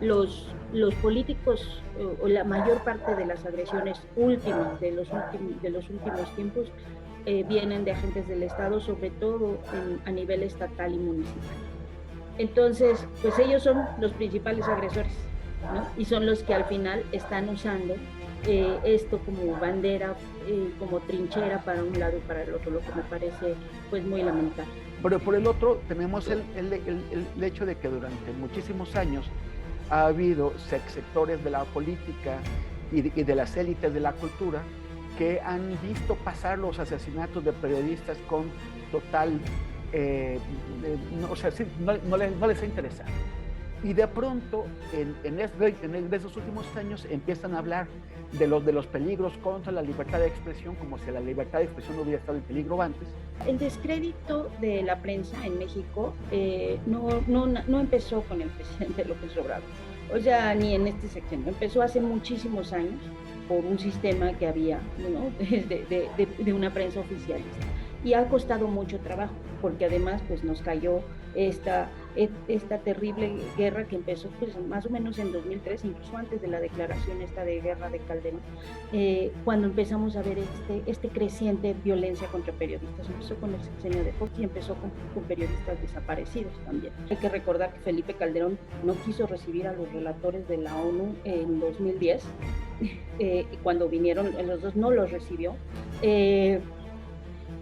los políticos o la mayor parte de las agresiones últimas de los últimos tiempos vienen de agentes del Estado, sobre todo a nivel estatal y municipal. Entonces, pues ellos son los principales agresores, ¿no? Y son los que al final están usando esto como bandera, como trinchera para un lado y para el otro, lo que me parece pues muy lamentable. Pero por el otro tenemos el hecho de que durante muchísimos años ha habido sectores de la política y de las élites de la cultura que han visto pasar los asesinatos de periodistas con total, no, o sea, sí, no les ha interesado. Y de pronto, en esos últimos años, empiezan a hablar de los peligros contra la libertad de expresión, como si la libertad de expresión no hubiera estado en peligro antes. El descrédito de la prensa en México no empezó con el presidente López Obrador, o sea, ni en este sexenio, empezó hace muchísimos años por un sistema que había, ¿no? de una prensa oficialista. Y ha costado mucho trabajo, porque además pues nos cayó esta terrible guerra que empezó pues más o menos en 2003, incluso antes de la declaración esta de guerra de Calderón, cuando empezamos a ver este creciente violencia contra periodistas. Empezó con el sexenio de Fox y empezó con periodistas desaparecidos también. Hay que recordar que Felipe Calderón no quiso recibir a los relatores de la ONU en 2010, cuando vinieron los dos no los recibió.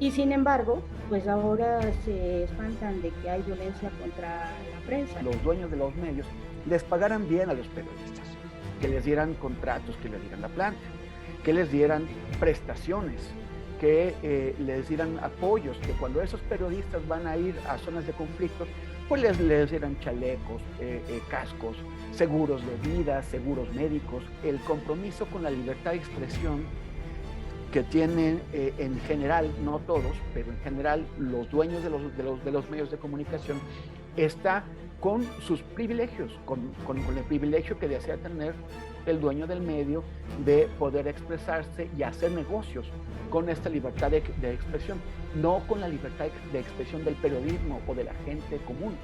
Y sin embargo, pues ahora se espantan de que hay violencia contra la prensa. Los dueños de los medios les pagaran bien a los periodistas, que les dieran contratos, que les dieran la planta, que les dieran prestaciones, que les dieran apoyos, que cuando esos periodistas van a ir a zonas de conflictos, pues les dieran chalecos, cascos, seguros de vida, seguros médicos, el compromiso con la libertad de expresión que tienen en general, no todos, pero en general los dueños de los medios de comunicación, está con sus privilegios, con el privilegio que desea tener el dueño del medio de poder expresarse y hacer negocios con esta libertad de expresión, no con la libertad de expresión del periodismo o de la gente común.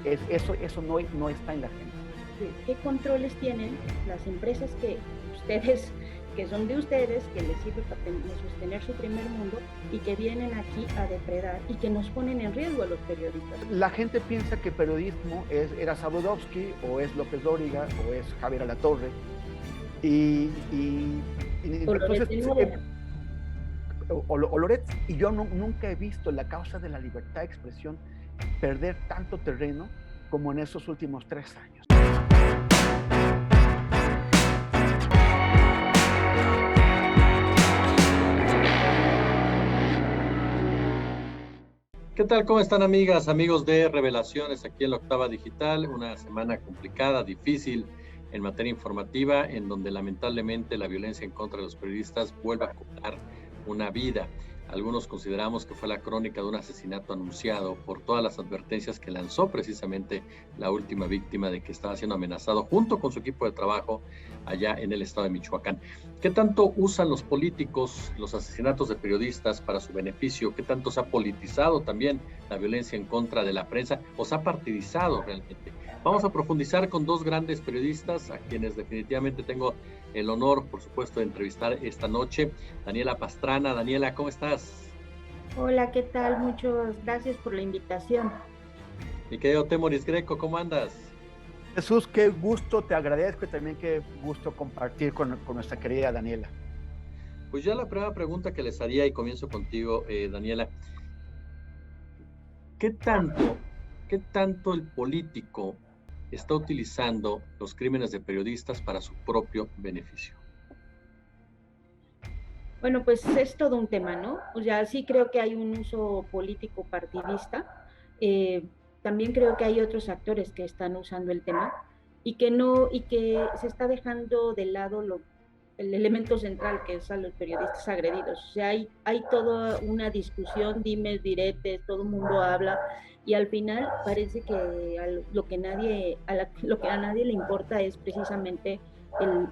Eso no está en la gente. ¿Qué controles tienen las empresas que son de ustedes, que les sirve para sostener su primer mundo y que vienen aquí a depredar y que nos ponen en riesgo a los periodistas? La gente piensa que periodismo era Sabudovsky o es López Dóriga o es Javier Alatorre y entonces o Loret, y yo nunca he visto la causa de la libertad de expresión perder tanto terreno como en esos últimos 3 años. ¿Qué tal? ¿Cómo están, amigas, amigos de Revelaciones aquí en la Octava Digital? Una semana complicada, difícil en materia informativa, en donde lamentablemente la violencia en contra de los periodistas vuelve a cobrar una vida. Algunos consideramos que fue la crónica de un asesinato anunciado por todas las advertencias que lanzó precisamente la última víctima de que estaba siendo amenazado junto con su equipo de trabajo allá en el estado de Michoacán. ¿Qué tanto usan los políticos los asesinatos de periodistas para su beneficio? ¿Qué tanto se ha politizado también la violencia en contra de la prensa o se ha partidizado realmente? Vamos a profundizar con dos grandes periodistas a quienes definitivamente tengo el honor, por supuesto, de entrevistar esta noche. Daniela Pastrana. Daniela, ¿cómo estás? Hola, ¿qué tal? Muchas gracias por la invitación. Mi querido Temoris Greco, ¿cómo andas? Jesús, qué gusto, te agradezco y también qué gusto compartir con nuestra querida Daniela. Pues ya la primera pregunta que les haría, y comienzo contigo, Daniela. ¿Qué tanto el político está utilizando los crímenes de periodistas para su propio beneficio? Bueno, pues es todo un tema, ¿no? O sea, sí creo que hay un uso político partidista. También creo que hay otros actores que están usando el tema y que se está dejando de lado el elemento central, que es a los periodistas agredidos. O sea, hay toda una discusión, dimes, diretes, todo el mundo habla, y al final parece que lo que a nadie le importa es precisamente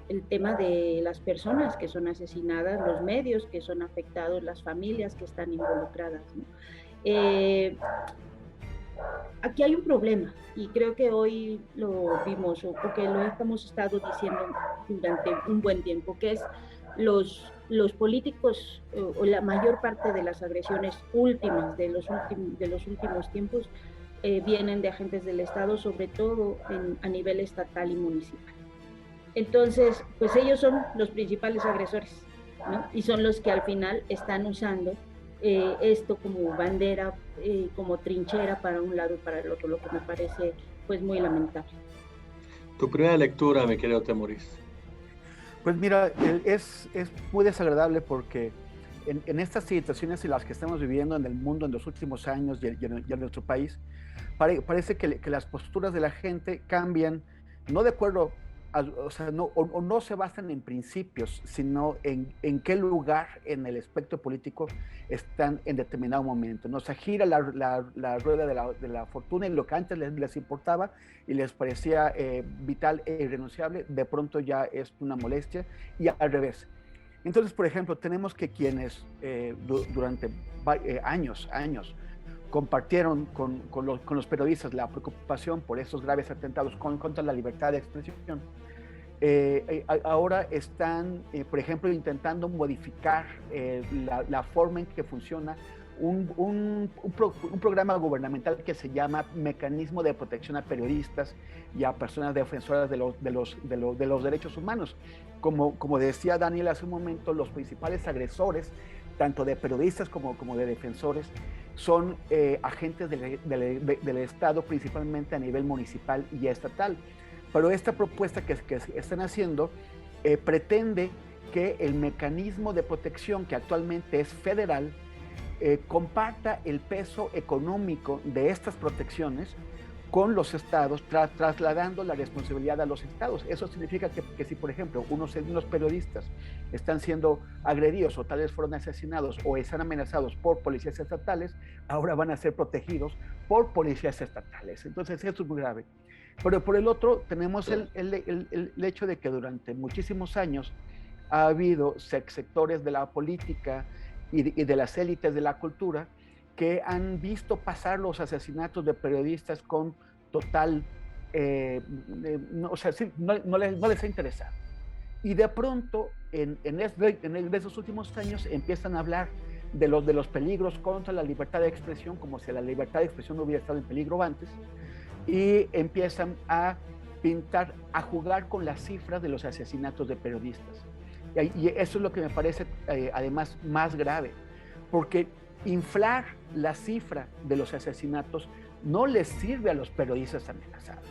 el tema de las personas que son asesinadas, los medios que son afectados, las familias que están involucradas, ¿no? aquí hay un problema y creo que hoy lo vimos o que lo hemos estado diciendo durante un buen tiempo, que es los políticos o la mayor parte de las agresiones últimas de los últimos tiempos vienen de agentes del Estado, sobre todo a nivel estatal y municipal. Entonces, pues ellos son los principales agresores, ¿no? Y son los que al final están usando esto como bandera, como trinchera para un lado y para el otro, lo que me parece pues muy lamentable. Tu primera lectura, mi querido Temoris. Pues mira, es muy desagradable porque en estas situaciones en las que estamos viviendo en el mundo en los últimos años y en nuestro país, parece que las posturas de la gente cambian, no de acuerdo, o sea, no se basan en principios, sino en qué lugar en el espectro político están en determinado momento, ¿no? O sea, gira la rueda de la fortuna y lo que antes les importaba y les parecía vital e irrenunciable, de pronto ya es una molestia, y al revés. Entonces, por ejemplo, tenemos que quienes durante años compartieron con los periodistas la preocupación por esos graves atentados contra la libertad de expresión, ahora están, por ejemplo, intentando modificar la forma en que funciona un programa gubernamental que se llama Mecanismo de Protección a Periodistas y a Personas Defensoras de los Derechos Humanos. Como decía Daniel hace un momento, los principales agresores, tanto de periodistas como de defensores, son agentes del Estado, principalmente a nivel municipal y estatal. Pero esta propuesta que están haciendo pretende que el mecanismo de protección, que actualmente es federal, comparta el peso económico de estas protecciones con los estados, trasladando la responsabilidad a los estados. Eso significa que si, por ejemplo, unos periodistas están siendo agredidos o tal vez fueron asesinados o están amenazados por policías estatales, ahora van a ser protegidos por policías estatales. Entonces, eso es muy grave. Pero por el otro, tenemos el hecho de que durante muchísimos años ha habido sectores de la política y de las élites de la cultura que han visto pasar los asesinatos de periodistas con total, o sea, sí, no les ha interesado. Y de pronto, en esos últimos años, empiezan a hablar de los peligros contra la libertad de expresión, como si la libertad de expresión no hubiera estado en peligro antes, y empiezan a pintar, a jugar con las cifras de los asesinatos de periodistas. Y eso es lo que me parece además más grave, porque inflar la cifra de los asesinatos no les sirve a los periodistas amenazados,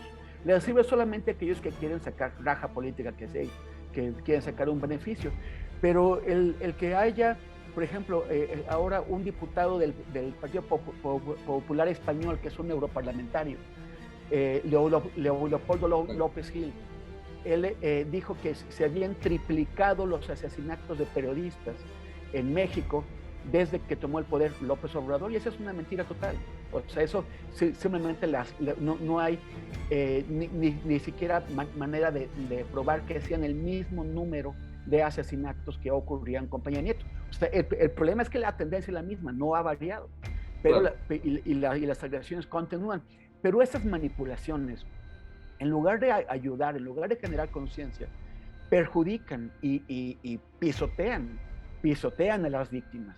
les sirve solamente a aquellos que quieren sacar raja política, que quieren sacar un beneficio. Pero el que haya, por ejemplo, ahora un diputado del Partido Popular Español, que es un europarlamentario, Leopoldo López Gil, él dijo que se habían triplicado los asesinatos de periodistas en México desde que tomó el poder López Obrador, y esa es una mentira total. O sea, eso simplemente no hay ni siquiera manera de probar que sean el mismo número de asesinatos que ocurrían con Peña Nieto. O sea, el problema es que la tendencia es la misma, no ha variado, pero claro. Las agresiones continúan. Pero esas manipulaciones, en lugar de ayudar, en lugar de generar conciencia, perjudican y pisotean a las víctimas.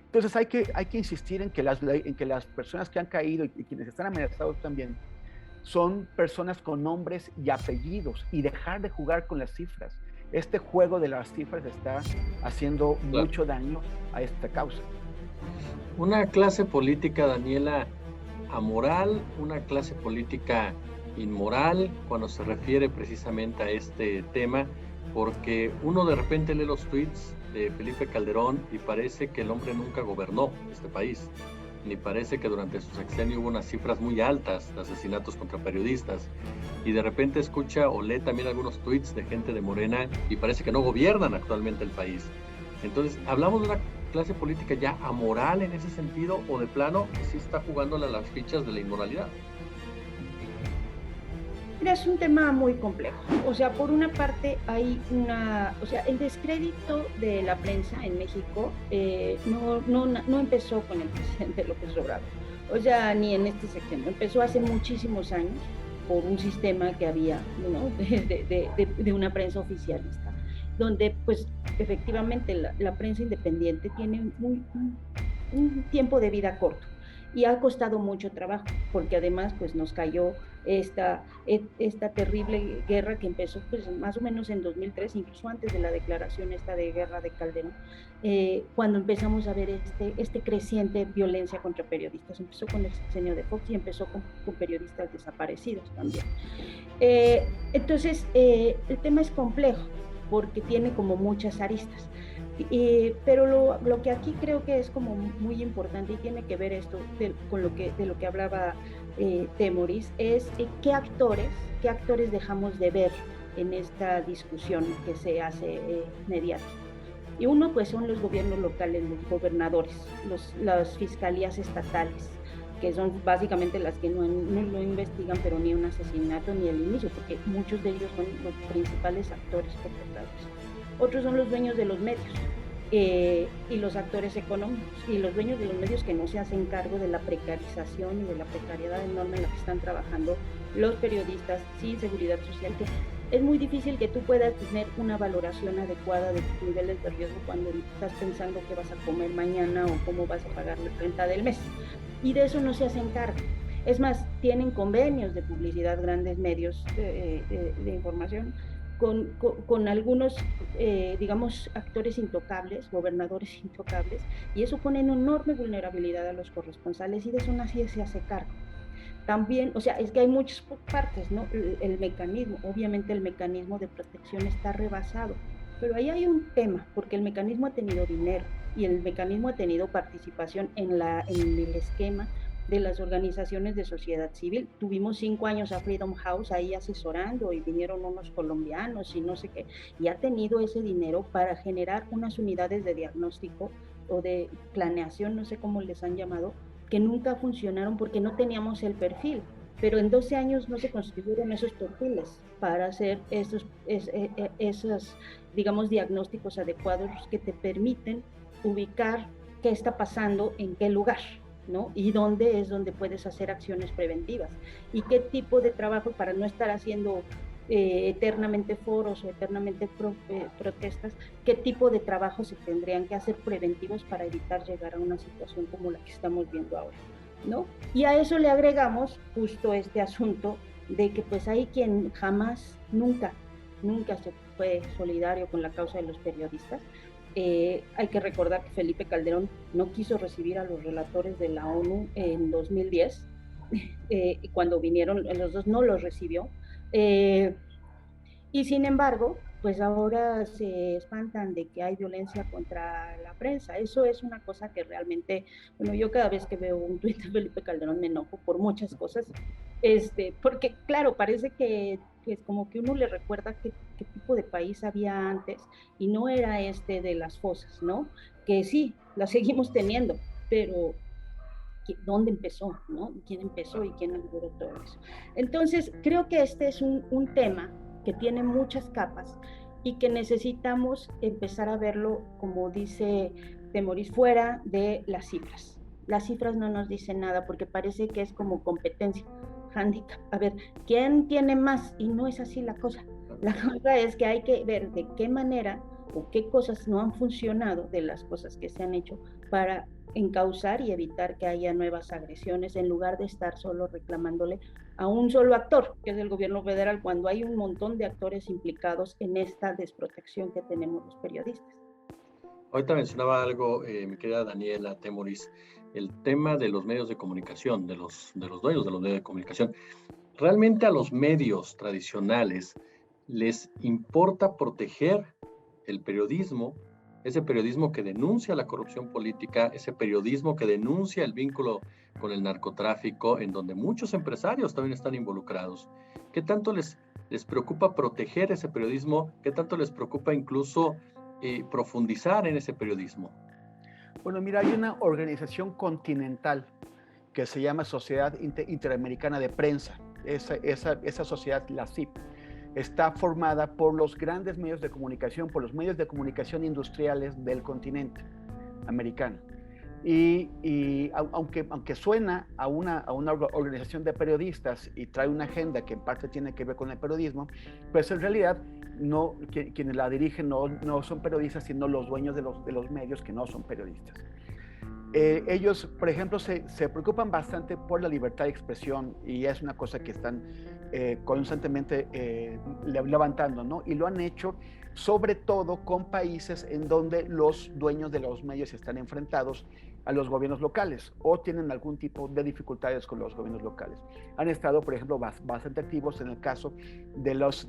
Entonces hay que insistir en que las personas que han caído y quienes están amenazados también son personas con nombres y apellidos, y dejar de jugar con las cifras. Este juego de las cifras está haciendo mucho daño a esta causa. Una clase política, Daniela, amoral, una clase política inmoral, cuando se refiere precisamente a este tema, porque uno de repente lee los tweets de Felipe Calderón y parece que el hombre nunca gobernó este país, ni parece que durante su sexenio hubo unas cifras muy altas de asesinatos contra periodistas, y de repente escucha o lee también algunos tweets de gente de Morena y parece que no gobiernan actualmente el país. Entonces, ¿hablamos de una clase política ya amoral en ese sentido, o de plano sí está jugándole a las fichas de la inmoralidad? Mira, es un tema muy complejo. O sea, por una parte hay el descrédito de la prensa en México no empezó con el presidente López Obrador. O sea, ni en este sexenio. Empezó hace muchísimos años por un sistema que había, ¿no? de una prensa oficialista, donde pues efectivamente la prensa independiente tiene un tiempo de vida corto y ha costado mucho trabajo, porque además pues nos cayó esta terrible guerra que empezó pues más o menos en 2003, incluso antes de la declaración esta de guerra de Calderón, cuando empezamos a ver este creciente violencia contra periodistas. Empezó con el sexenio de Fox y empezó con periodistas desaparecidos también. Entonces, el tema es complejo porque tiene como muchas aristas. Pero lo que aquí creo que es como muy importante y tiene que ver esto de lo que hablaba Temoris, es qué actores dejamos de ver en esta discusión que se hace mediática. Y uno pues son los gobiernos locales, los gobernadores, las fiscalías estatales, que son básicamente las que no investigan, pero ni un asesinato ni el inicio, porque muchos de ellos son los principales actores perpetradores. Otros son los dueños de los medios y los actores económicos y los dueños de los medios que no se hacen cargo de la precarización y de la precariedad enorme en la que están trabajando los periodistas sin seguridad social, que es muy difícil que tú puedas tener una valoración adecuada de tus niveles de riesgo cuando estás pensando qué vas a comer mañana o cómo vas a pagar la renta del mes. Y de eso no se hacen cargo. Es más, tienen convenios de publicidad grandes medios de información con algunos, digamos, actores intocables, gobernadores intocables, y eso pone en enorme vulnerabilidad a los corresponsales y de eso nadie se hace cargo. También, o sea, es que hay muchas partes, ¿no? El mecanismo, obviamente el mecanismo de protección está rebasado, pero ahí hay un tema, porque el mecanismo ha tenido dinero y el mecanismo ha tenido participación en el esquema de las organizaciones de sociedad civil. Tuvimos 5 años a Freedom House ahí asesorando y vinieron unos colombianos y no sé qué, y ha tenido ese dinero para generar unas unidades de diagnóstico o de planeación, no sé cómo les han llamado, que nunca funcionaron porque no teníamos el perfil, pero en 12 años no se construyeron esos perfiles para hacer esos, digamos, diagnósticos adecuados que te permiten ubicar qué está pasando en qué lugar, ¿no? Y dónde es donde puedes hacer acciones preventivas y qué tipo de trabajo para no estar haciendo eternamente foros o eternamente protestas, qué tipo de trabajo se tendrían que hacer preventivos para evitar llegar a una situación como la que estamos viendo ahora, ¿no? Y a eso le agregamos justo este asunto de que pues hay quien jamás, nunca se fue solidario con la causa de los periodistas. Hay que recordar que Felipe Calderón no quiso recibir a los relatores de la ONU en 2010, y cuando vinieron los dos no los recibió, y sin embargo, pues ahora se espantan de que hay violencia contra la prensa. Eso es una cosa que realmente, bueno, yo cada vez que veo un tuit de Felipe Calderón me enojo por muchas cosas, porque claro, parece que es como que uno le recuerda qué tipo de país había antes y no era de las fosas, ¿no? Que sí, la seguimos teniendo, pero ¿dónde empezó, no? ¿Quién empezó y quién logró todo eso? Entonces, creo que este es un tema que tiene muchas capas y que necesitamos empezar a verlo, como dice Temoris, fuera de las cifras. Las cifras no nos dicen nada porque parece que es como competencia, handicap. A ver, ¿quién tiene más? Y no es así la cosa. La cosa es que hay que ver de qué manera o qué cosas no han funcionado de las cosas que se han hecho para encauzar y evitar que haya nuevas agresiones en lugar de estar solo reclamándole a un solo actor, que es el gobierno federal, cuando hay un montón de actores implicados en esta desprotección que tenemos los periodistas. Ahorita mencionaba algo, mi querida Daniela Temoris, el tema de los medios de comunicación, de los dueños de los medios de comunicación. ¿Realmente a los medios tradicionales les importa proteger el periodismo, ese periodismo que denuncia la corrupción política, ese periodismo que denuncia el vínculo con el narcotráfico, en donde muchos empresarios también están involucrados? ¿Qué tanto les preocupa proteger ese periodismo? ¿Qué tanto les preocupa incluso profundizar en ese periodismo? Bueno, mira, hay una organización continental que se llama Sociedad Interamericana de Prensa. Esa sociedad, la CIP, está formada por los grandes medios de comunicación, por los medios de comunicación industriales del continente americano. Aunque suena a una organización de periodistas y trae una agenda que en parte tiene que ver con el periodismo, pues en realidad no, quienes la dirigen no son periodistas, sino los dueños de los medios que no son periodistas. Ellos, por ejemplo, se preocupan bastante por la libertad de expresión y es una cosa que están constantemente levantando, ¿no? Y lo han hecho sobre todo con países en donde los dueños de los medios están enfrentados a los gobiernos locales o tienen algún tipo de dificultades con los gobiernos locales. Han estado, por ejemplo, bastante activos en el caso de los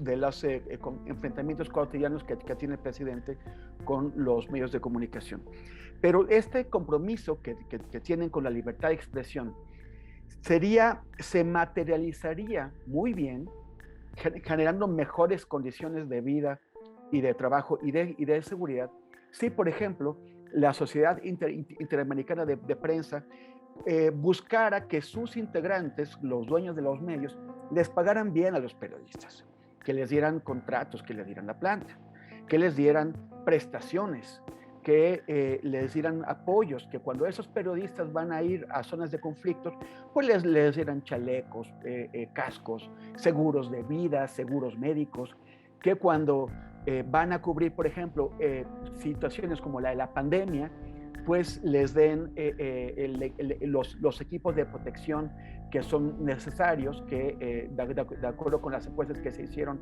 enfrentamientos cotidianos que tiene el presidente con los medios de comunicación. Pero este compromiso que tienen con la libertad de expresión se materializaría muy bien generando mejores condiciones de vida y de trabajo y de seguridad si, por ejemplo, la Sociedad Interamericana de Prensa buscara que sus integrantes, los dueños de los medios, les pagaran bien a los periodistas, que les dieran contratos, que les dieran la planta, que les dieran prestaciones, que les dieran apoyos, que cuando esos periodistas van a ir a zonas de conflictos, pues les dieran chalecos, cascos, seguros de vida, seguros médicos, que cuando van a cubrir, por ejemplo, situaciones como la de la pandemia, pues les den los equipos de protección que son necesarios, que de acuerdo con las encuestas que se hicieron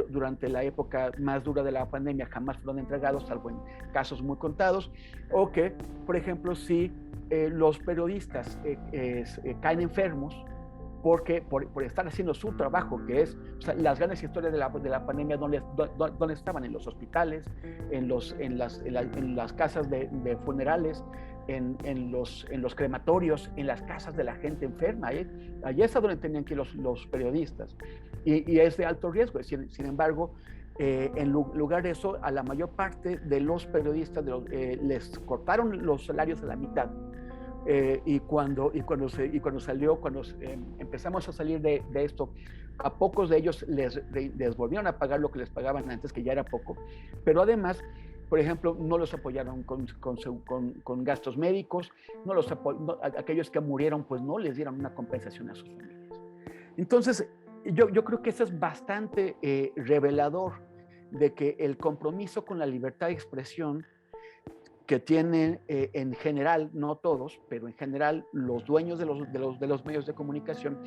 durante la época más dura de la pandemia, jamás fueron entregados, salvo en casos muy contados, o que, por ejemplo, si los periodistas caen enfermos, porque por estar haciendo su trabajo, que es, o sea, las grandes historias de la pandemia, ¿dónde estaban? En los hospitales, en las casas de funerales, en los crematorios, en las casas de la gente enferma. Allí es a donde tenían que ir los periodistas. Y es de alto riesgo. Sin embargo, en lugar de eso, a la mayor parte de los periodistas les cortaron los salarios a la mitad. Cuando empezamos a salir de esto, a pocos de ellos les volvieron a pagar lo que les pagaban antes, que ya era poco, pero además, por ejemplo, no los apoyaron con gastos médicos, aquellos que murieron, pues no les dieron una compensación a sus familias. Entonces, yo creo que eso es bastante revelador de que el compromiso con la libertad de expresión que tienen en general, no todos, pero en general los dueños de los medios de comunicación,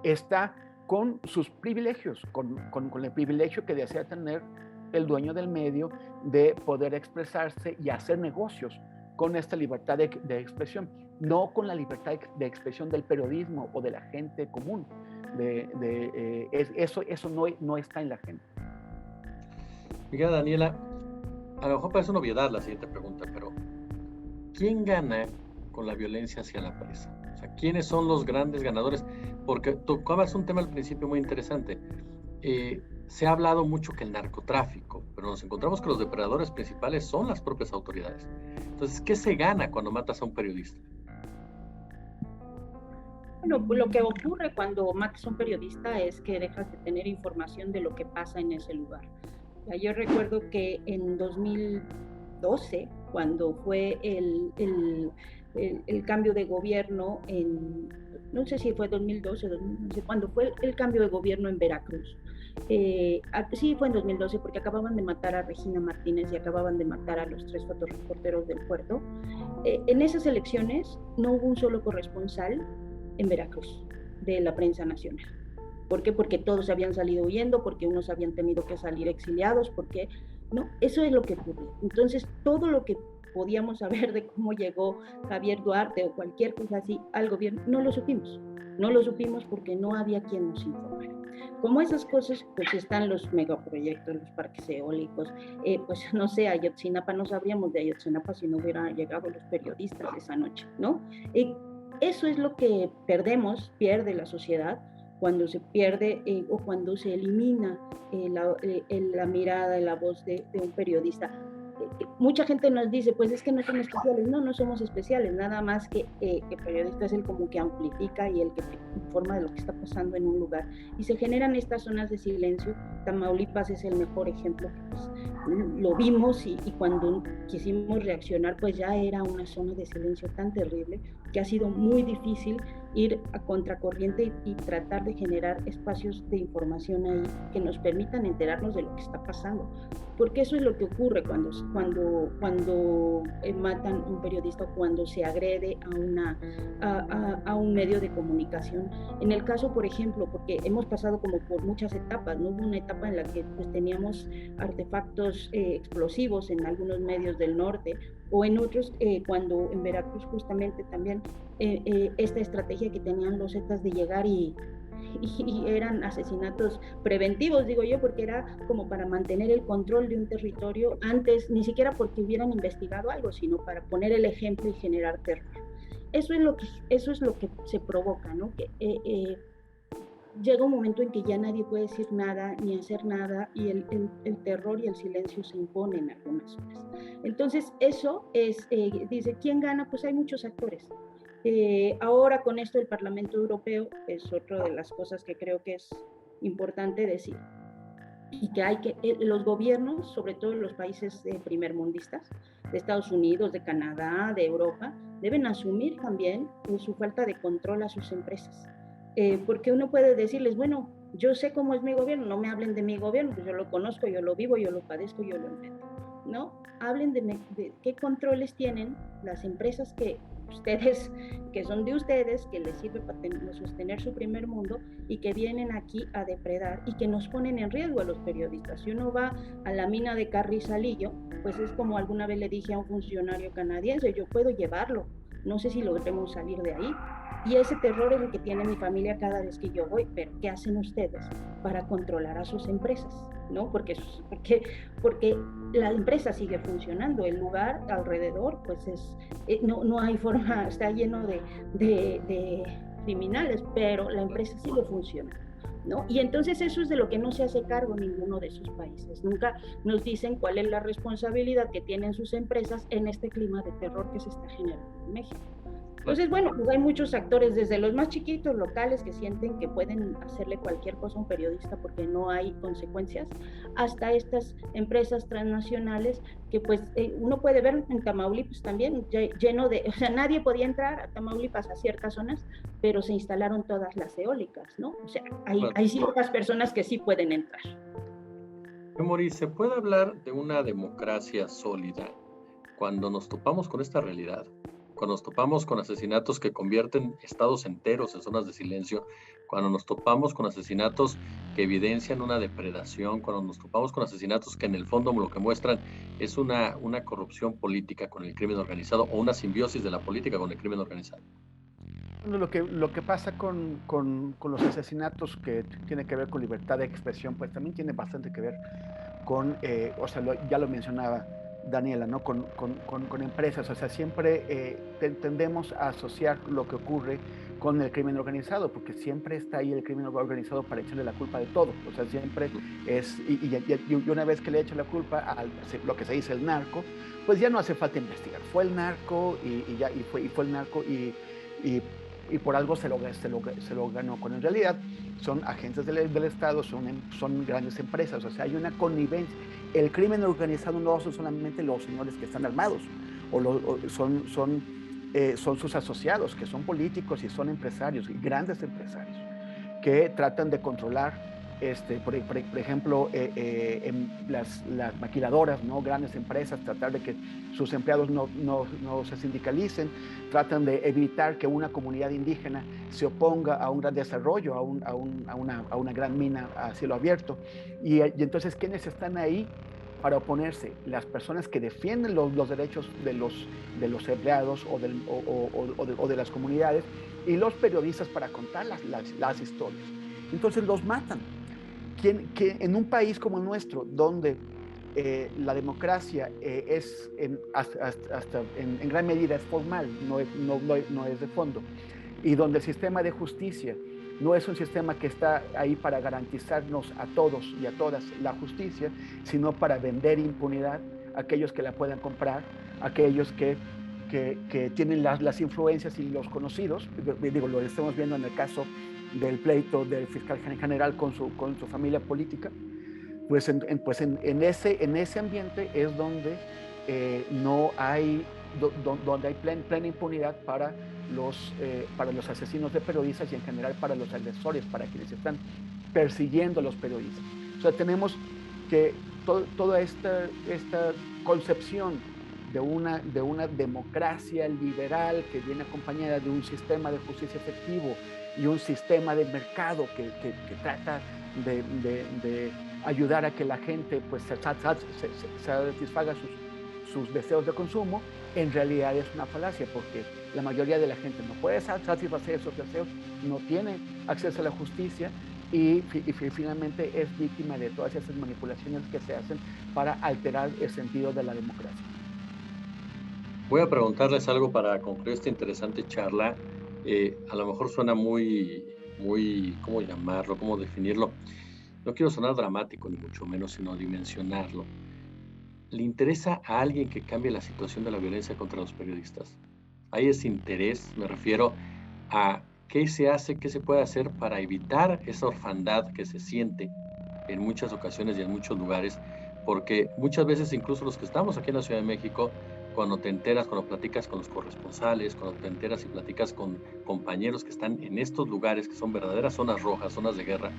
está con sus privilegios, con el privilegio que desea tener el dueño del medio de poder expresarse y hacer negocios con esta libertad de expresión, no con la libertad de expresión del periodismo o de la gente común. Eso no está en la gente. Mira, Daniela, a lo mejor parece una obviedad la siguiente pregunta, pero ¿quién gana con la violencia hacia la prensa? O sea, ¿quiénes son los grandes ganadores? Porque tocabas un tema al principio muy interesante. Se ha hablado mucho que el narcotráfico, pero nos encontramos que los depredadores principales son las propias autoridades. Entonces, ¿qué se gana cuando matas a un periodista? Bueno, lo que ocurre cuando matas a un periodista es que dejas de tener información de lo que pasa en ese lugar. Yo recuerdo que en 2012, cuando fue el cambio de gobierno no sé si fue 2012, 2011, cuando fue el cambio de gobierno en Veracruz. Sí, fue en 2012 porque acababan de matar a Regina Martínez y acababan de matar a los 3 fotoreporteros del puerto. En esas elecciones no hubo un solo corresponsal en Veracruz de la prensa nacional. ¿Por qué? Porque todos habían salido huyendo, porque unos habían tenido que salir exiliados, porque no, eso es lo que ocurrió. Entonces, todo lo que podíamos saber de cómo llegó Javier Duarte o cualquier cosa así al gobierno, no lo supimos porque no había quien nos informara. Como esas cosas, pues están los megaproyectos, los parques eólicos, pues no sé, Ayotzinapa, no sabríamos de Ayotzinapa si no hubieran llegado los periodistas esa noche, ¿no? Eso es lo que pierde la sociedad cuando se pierde o cuando se elimina la mirada y la voz de un periodista. Mucha gente nos dice, pues es que no son especiales. No somos especiales, nada más que periodista es el como que amplifica y el que informa de lo que está pasando en un lugar y se generan estas zonas de silencio. Tamaulipas es el mejor ejemplo, pues, lo vimos y cuando quisimos reaccionar pues ya era una zona de silencio tan terrible que ha sido muy difícil ir a contracorriente y tratar de generar espacios de información ahí que nos permitan enterarnos de lo que está pasando, porque eso es lo que ocurre cuando matan a un periodista o cuando se agrede a un medio de comunicación. En el caso, por ejemplo, porque hemos pasado como por muchas etapas, ¿no? Hubo una etapa en la que pues teníamos artefactos explosivos en algunos medios del norte, o en otros, cuando en Veracruz justamente también esta estrategia que tenían los Zetas de llegar y eran asesinatos preventivos, digo yo, porque era como para mantener el control de un territorio antes, ni siquiera porque hubieran investigado algo, sino para poner el ejemplo y generar terror. Eso es lo que se provoca, ¿no? Que llega un momento en que ya nadie puede decir nada ni hacer nada y el terror y el silencio se imponen en algunas zonas. Entonces eso es, dice, ¿quién gana? Pues hay muchos actores. Ahora con esto el Parlamento Europeo es otra de las cosas que creo que es importante decir y que hay que, los gobiernos, sobre todo los países primermundistas, de Estados Unidos, de Canadá, de Europa, deben asumir también su falta de control a sus empresas. Porque uno puede decirles, bueno, yo sé cómo es mi gobierno, no me hablen de mi gobierno, pues yo lo conozco, yo lo vivo, yo lo padezco, yo lo enfrento, ¿no? Hablen de qué controles tienen las empresas que son de ustedes, que les sirve para sostener su primer mundo y que vienen aquí a depredar y que nos ponen en riesgo a los periodistas. Si uno va a la mina de Carrizalillo, pues es como alguna vez le dije a un funcionario canadiense, yo puedo llevarlo, no sé si logremos salir de ahí. Y ese terror es el que tiene mi familia cada vez que yo voy, pero ¿qué hacen ustedes para controlar a sus empresas? ¿No? Porque la empresa sigue funcionando, el lugar alrededor, pues no hay forma, está lleno de criminales, pero la empresa sigue funcionando, ¿no? Y entonces eso es de lo que no se hace cargo ninguno de esos países. Nunca nos dicen cuál es la responsabilidad que tienen sus empresas en este clima de terror que se está generando en México. Entonces, bueno, pues hay muchos actores, desde los más chiquitos locales que sienten que pueden hacerle cualquier cosa a un periodista porque no hay consecuencias, hasta estas empresas transnacionales que pues uno puede ver en Tamaulipas también, lleno de, o sea, nadie podía entrar a Tamaulipas a ciertas zonas, pero se instalaron todas las eólicas, ¿no? O sea, hay ciertas personas que sí pueden entrar. Maurice, ¿se puede hablar de una democracia sólida cuando nos topamos con esta realidad? Cuando nos topamos con asesinatos que convierten estados enteros en zonas de silencio, cuando nos topamos con asesinatos que evidencian una depredación, cuando nos topamos con asesinatos que en el fondo lo que muestran es una corrupción política con el crimen organizado o una simbiosis de la política con el crimen organizado. Bueno, lo que pasa con los asesinatos que tiene que ver con libertad de expresión, pues también tiene bastante que ver con, ya lo mencionaba Daniela, ¿no? Con empresas, o sea, siempre tendemos a asociar lo que ocurre con el crimen organizado, porque siempre está ahí el crimen organizado para echarle la culpa de todo, o sea, siempre es, y una vez que le echan la culpa a lo que se dice el narco, pues ya no hace falta investigar, fue el narco y fue el narco y por algo se lo ganó, cuando en realidad son agentes del Estado, son grandes empresas, o sea, hay una connivencia. El crimen organizado no son solamente los señores que están armados, son sus asociados, que son políticos y son empresarios, grandes empresarios, que tratan de controlar, por ejemplo, en las maquiladoras, ¿no? Grandes empresas, tratar de que sus empleados no se sindicalicen, tratan de evitar que una comunidad indígena se oponga a un gran desarrollo, a una gran mina a cielo abierto. Y entonces, ¿quiénes están ahí para oponerse? Las personas que defienden los derechos de los empleados o de las comunidades, y los periodistas para contar las historias. Entonces los matan. Que en un país como el nuestro, donde la democracia hasta en gran medida es formal, no es de fondo, y donde el sistema de justicia no es un sistema que está ahí para garantizarnos a todos y a todas la justicia, sino para vender impunidad a aquellos que la puedan comprar, aquellos que tienen las influencias y los conocidos. Digo, lo estamos viendo en el caso del pleito del fiscal general con su familia política, pues en ese ambiente es donde no hay, donde hay plena impunidad para los asesinos de periodistas y en general para los agresores, para quienes están persiguiendo a los periodistas. O sea, tenemos que toda esta concepción de una democracia liberal que viene acompañada de un sistema de justicia efectivo y un sistema de mercado que trata de ayudar a que la gente pues satisfaga sus deseos de consumo, en realidad es una falacia, porque la mayoría de la gente no puede satisfacer esos deseos, no tiene acceso a la justicia y finalmente es víctima de todas esas manipulaciones que se hacen para alterar el sentido de la democracia. Voy a preguntarles algo para concluir esta interesante charla. A lo mejor suena muy, ¿cómo llamarlo? ¿Cómo definirlo? No quiero sonar dramático, ni mucho menos, sino dimensionarlo. ¿Le interesa a alguien que cambie la situación de la violencia contra los periodistas? ¿Hay ese interés? Me refiero a qué se hace, qué se puede hacer para evitar esa orfandad que se siente en muchas ocasiones y en muchos lugares, porque muchas veces incluso los que estamos aquí en la Ciudad de México, cuando te enteras, cuando platicas con los corresponsales, cuando te enteras y platicas con compañeros que están en estos lugares que son verdaderas zonas rojas, zonas de guerra,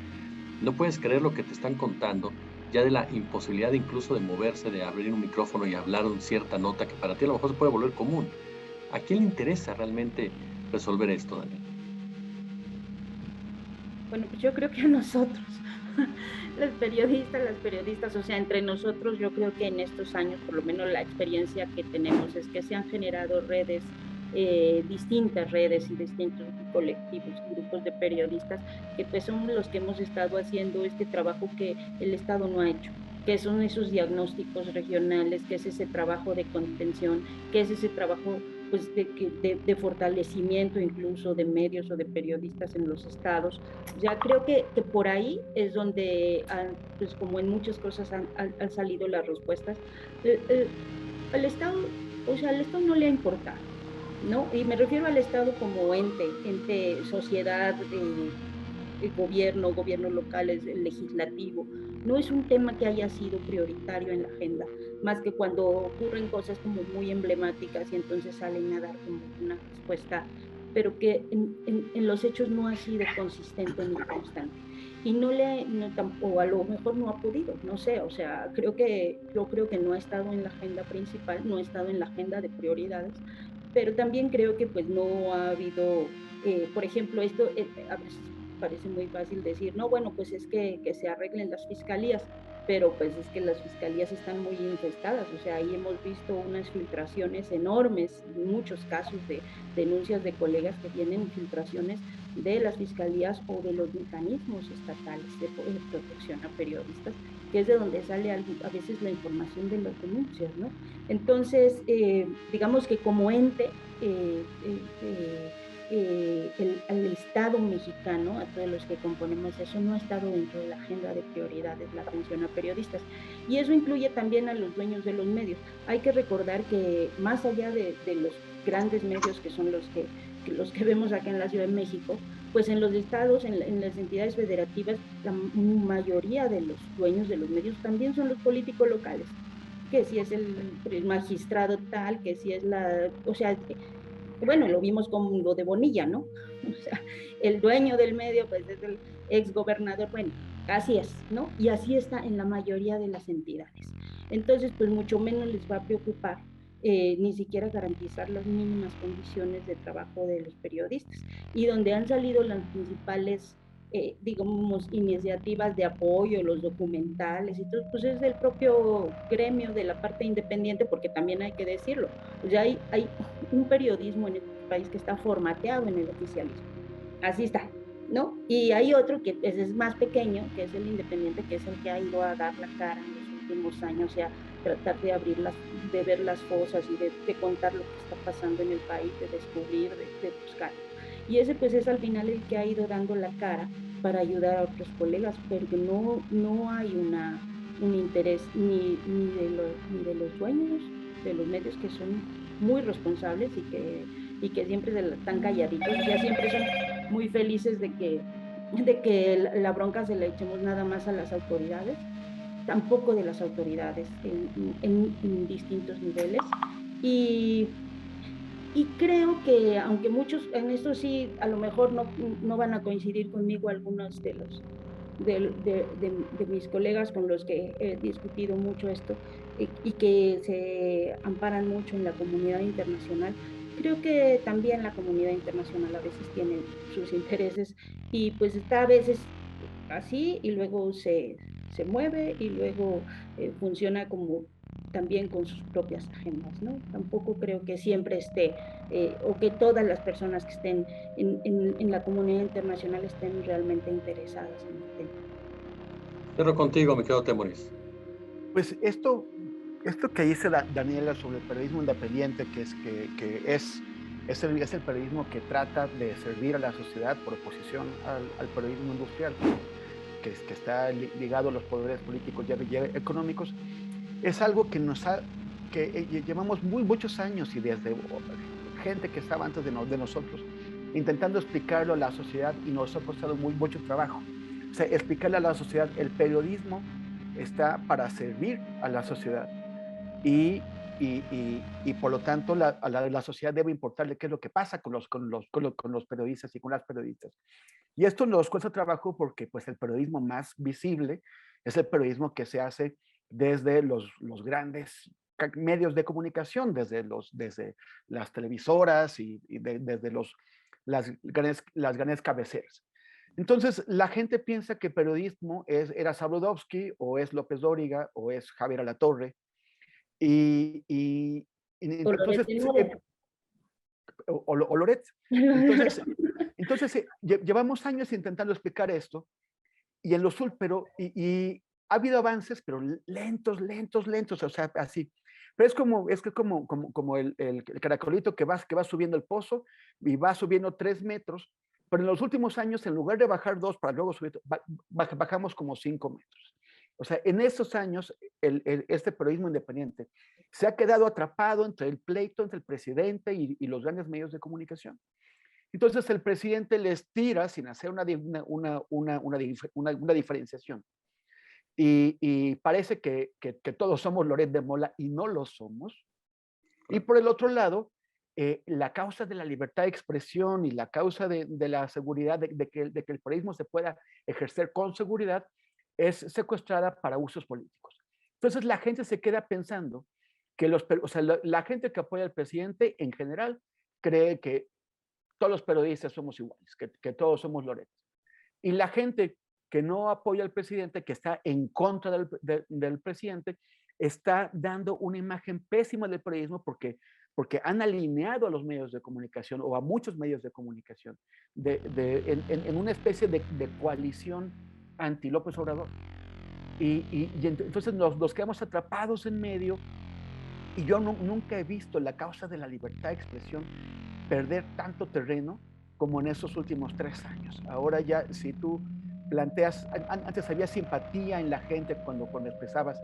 no puedes creer lo que te están contando, ya de la imposibilidad incluso de moverse, de abrir un micrófono y hablar una cierta nota que para ti a lo mejor se puede volver común. ¿A quién le interesa realmente resolver esto, Daniel? Bueno, pues yo creo que a nosotros, las periodistas, o sea, entre nosotros, yo creo que en estos años, por lo menos la experiencia que tenemos es que se han generado redes, distintas redes y distintos colectivos, grupos de periodistas, que pues son los que hemos estado haciendo este trabajo que el Estado no ha hecho, que son esos diagnósticos regionales, que es ese trabajo de contención, que es ese trabajo pues de fortalecimiento incluso de medios o de periodistas en los estados. Ya creo que por ahí es donde, pues como en muchas cosas han salido las respuestas. El Estado, o sea, al Estado no le ha importado, ¿no? Y me refiero al Estado como ente sociedad, gobierno local, legislativo. No es un tema que haya sido prioritario en la agenda, más que cuando ocurren cosas como muy emblemáticas y entonces salen a dar como una respuesta, pero que en los hechos no ha sido consistente ni constante. Y o a lo mejor no ha podido, no sé, o sea, yo creo que no ha estado en la agenda principal, no ha estado en la agenda de prioridades, pero también creo que pues no ha habido, por ejemplo, esto a veces parece muy fácil decir, no, bueno, pues es que se arreglen las fiscalías, pero pues es que las fiscalías están muy infestadas, o sea, ahí hemos visto unas filtraciones enormes, muchos casos de denuncias de colegas que tienen filtraciones de las fiscalías o de los mecanismos estatales de protección a periodistas, que es de donde sale a veces la información de las denuncias, ¿no? Entonces, digamos que como ente, el Estado mexicano, a todos los que componemos eso, no ha estado dentro de la agenda de prioridades la atención a periodistas. Y eso incluye también a los dueños de los medios. Hay que recordar que más allá de los grandes medios que son los que vemos acá en la Ciudad de México, pues en los estados, en las entidades federativas, la mayoría de los dueños de los medios también son los políticos locales, que si es el magistrado tal, que si es o sea, bueno, lo vimos con lo de Bonilla, ¿no? O sea, el dueño del medio, pues es el ex gobernador, bueno, así es, ¿no? Y así está en la mayoría de las entidades. Entonces, pues mucho menos les va a preocupar ni siquiera garantizar las mínimas condiciones de trabajo de los periodistas. Y donde han salido las principales, digamos, iniciativas de apoyo, los documentales y todo, pues es del propio gremio de la parte independiente, porque también hay que decirlo, o sea, hay un periodismo en este país que está formateado en el oficialismo. Así está, ¿no? Y hay otro que es más pequeño, que es el independiente, que es el que ha ido a dar la cara en los últimos años, o sea, tratar de de ver las cosas y de contar lo que está pasando en el país, de descubrir, de buscar. Y ese pues es al final el que ha ido dando la cara para ayudar a otros colegas, porque no hay un interés ni de los dueños de los medios, que son muy responsables y que siempre están calladitos, ya siempre son muy felices de que la bronca se la echemos nada más a las autoridades, tampoco de las autoridades en distintos niveles. Y, y creo que, aunque muchos, en esto sí, a lo mejor no van a coincidir conmigo algunos de mis colegas con los que he discutido mucho esto y que se amparan mucho en la comunidad internacional. Creo que también la comunidad internacional a veces tiene sus intereses y pues está a veces así y luego se mueve y luego funciona como también con sus propias agendas, ¿no? Tampoco creo que siempre esté o que todas las personas que estén en la comunidad internacional estén realmente interesadas en el tema. Cierro contigo, mi querido Temoris. Pues esto que dice Daniela sobre el periodismo independiente, es el periodismo que trata de servir a la sociedad por oposición al periodismo industrial, que está ligado a los poderes políticos y económicos, es algo que llevamos muchos años y desde gente que estaba antes de nosotros, intentando explicarlo a la sociedad y nos ha costado mucho trabajo. O sea, explicarle a la sociedad, el periodismo está para servir a la sociedad y por lo tanto la sociedad debe importarle qué es lo que pasa con los periodistas y con las periodistas. Y esto nos cuesta trabajo porque pues, el periodismo más visible es el periodismo que se hace desde los grandes medios de comunicación, desde las televisoras desde las grandes cabeceras. Entonces, la gente piensa que periodismo era Sabludovsky, o es López Dóriga, o es Javier Alatorre, y O lo de entonces, Tenorio. o Loret. Entonces llevamos años intentando explicar esto, y en los pero y ha habido avances, pero lentos, lentos, lentos, o sea, así. Pero es como el caracolito que va subiendo el pozo y va subiendo 3 metros, pero en los últimos años, en lugar de bajar 2 para luego subir, bajamos como 5 metros. O sea, en esos años, este periodismo independiente se ha quedado atrapado entre el pleito entre el presidente y los grandes medios de comunicación. Entonces el presidente les tira sin hacer una diferenciación. Y parece que todos somos Loret de Mola y no lo somos. Y por el otro lado, la causa de la libertad de expresión y la causa de la seguridad, de que el periodismo se pueda ejercer con seguridad, es secuestrada para usos políticos. Entonces la gente se queda pensando que o sea, la gente que apoya al presidente en general cree que todos los periodistas somos iguales, que todos somos Loret. Y la gente que no apoya al presidente, que está en contra del presidente, está dando una imagen pésima del periodismo porque han alineado a los medios de comunicación o a muchos medios de comunicación en una especie de coalición anti-López Obrador. Y entonces nos quedamos atrapados en medio, y yo nunca he visto la causa de la libertad de expresión perder tanto terreno como en esos últimos 3 años. Ahora ya, si tú planteas, antes había simpatía en la gente cuando expresabas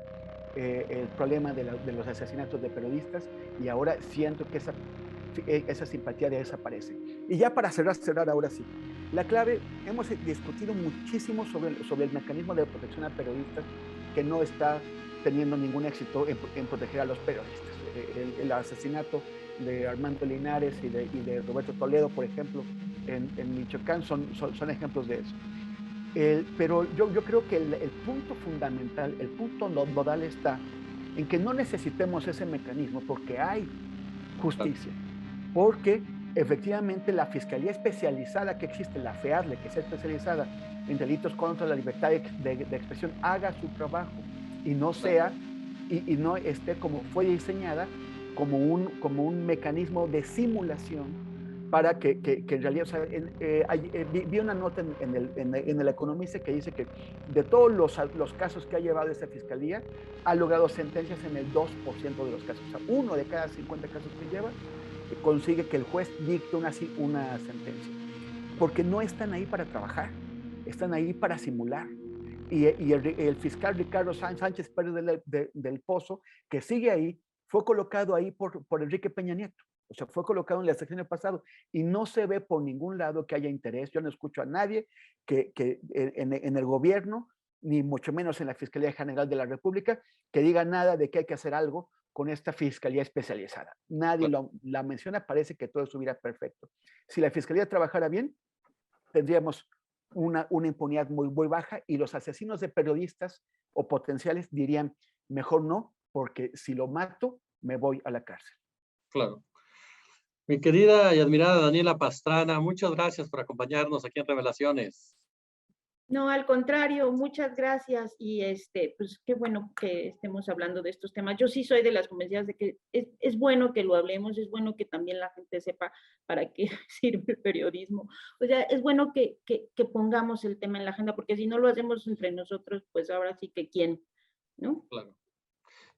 el problema de los asesinatos de periodistas, y ahora siento que esa simpatía desaparece. Y ya para cerrar ahora sí, la clave, hemos discutido muchísimo sobre el mecanismo de protección a periodistas que no está teniendo ningún éxito en proteger a los periodistas. El asesinato de Armando Linares y de Roberto Toledo, por ejemplo, en Michoacán, son ejemplos de eso. Pero yo creo que el punto fundamental, el punto nodal está en que no necesitemos ese mecanismo porque hay justicia, porque efectivamente la Fiscalía Especializada que existe, la FEADLE, que sea especializada en delitos contra la libertad de expresión, haga su trabajo y no sea, y no esté como fue diseñada, como un mecanismo de simulación para que en realidad, o sea, vi una nota en el Economista que dice que de todos los casos que ha llevado esta fiscalía, ha logrado sentencias en el 2% de los casos. O sea, 1 de cada 50 casos que lleva consigue que el juez dicte una sentencia. Porque no están ahí para trabajar, están ahí para simular. Y el fiscal Ricardo Sánchez Pérez del Pozo, que sigue ahí, fue colocado ahí por Enrique Peña Nieto. O sea, fue colocado en la sección pasado y no se ve por ningún lado que haya interés. Yo no escucho a nadie que en el gobierno, ni mucho menos en la Fiscalía General de la República, que diga nada de que hay que hacer algo con esta fiscalía especializada. Nadie la menciona, parece que todo estuviera perfecto. Si la fiscalía trabajara bien, tendríamos una impunidad muy baja y los asesinos de periodistas o potenciales dirían, mejor no, porque si lo mato, me voy a la cárcel. Claro. Mi querida y admirada Daniela Pastrana, muchas gracias por acompañarnos aquí en Revelaciones. No, al contrario, muchas gracias y pues qué bueno que estemos hablando de estos temas. Yo sí soy de las convencidas de que es bueno que lo hablemos, es bueno que también la gente sepa para qué sirve el periodismo. O sea, es bueno que pongamos el tema en la agenda, porque si no lo hacemos entre nosotros, pues ahora sí que quién, ¿no? Claro.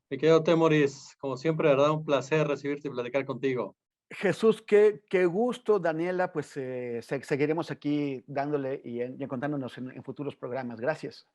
Mi querido Temoris, como siempre, de verdad, un placer recibirte y platicar contigo. Jesús, qué gusto, Daniela, pues seguiremos aquí dándole y encontrándonos en futuros programas. Gracias.